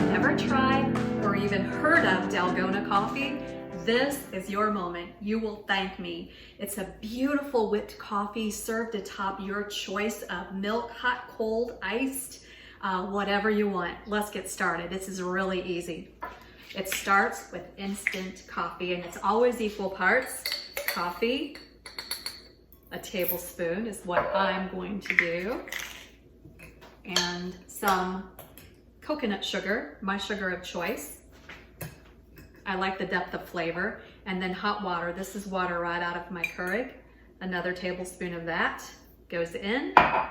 never tried or even heard of Dalgona coffee, this is your moment. You will thank me. It's a beautiful whipped coffee served atop your choice of milk, hot, cold, iced, whatever you want. Let's get started. This is really easy. It starts with instant coffee, and it's always equal parts. Coffee, a tablespoon is what I'm going to do, and some coconut sugar, my sugar of choice. I like the depth of flavor. And then hot water. This is water right out of my Keurig. Another tablespoon of that goes in. I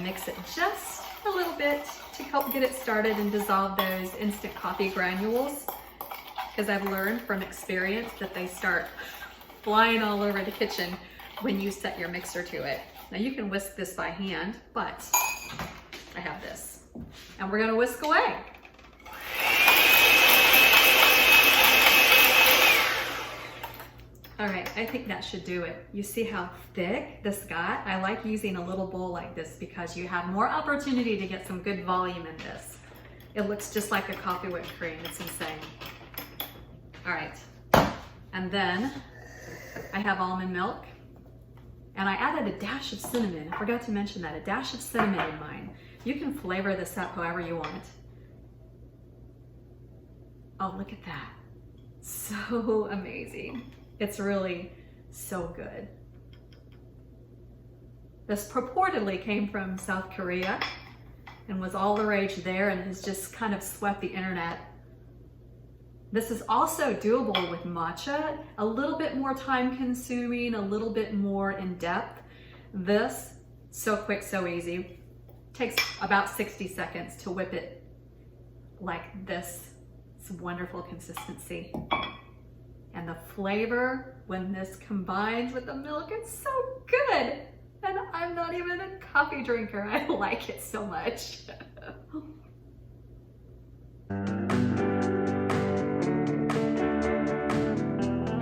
mix it just a little bit to help get it started and dissolve those instant coffee granules, because I've learned from experience that they start flying all over the kitchen when you set your mixer to it. Now you can whisk this by hand, but I have this. And we're gonna whisk away. All right, I think that should do it. You see how thick this got? I like using a little bowl like this because you have more opportunity to get some good volume in this. It looks just like a coffee whipped cream. It's insane. All right, and then I have almond milk, and I added a dash of cinnamon. I forgot to mention that, a dash of cinnamon in mine. You can flavor this up however you want. Oh, look at that. So amazing. It's really so good. This purportedly came from South Korea and was all the rage there and has just kind of swept the internet. This is also doable with matcha, a little bit more time consuming, a little bit more in depth. This, so quick, so easy. Takes about 60 seconds to whip it like this. It's wonderful consistency. And the flavor, when this combines with the milk, it's so good. And I'm not even a coffee drinker. I like it so much.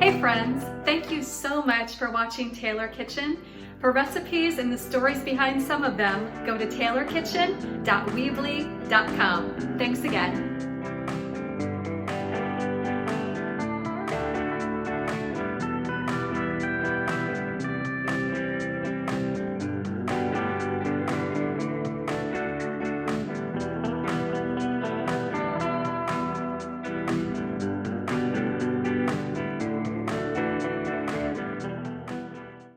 Hey friends, thank you so much for watching Taylor Kitchen. For recipes and the stories behind some of them, go to taylorkitchen.weebly.com. Thanks again.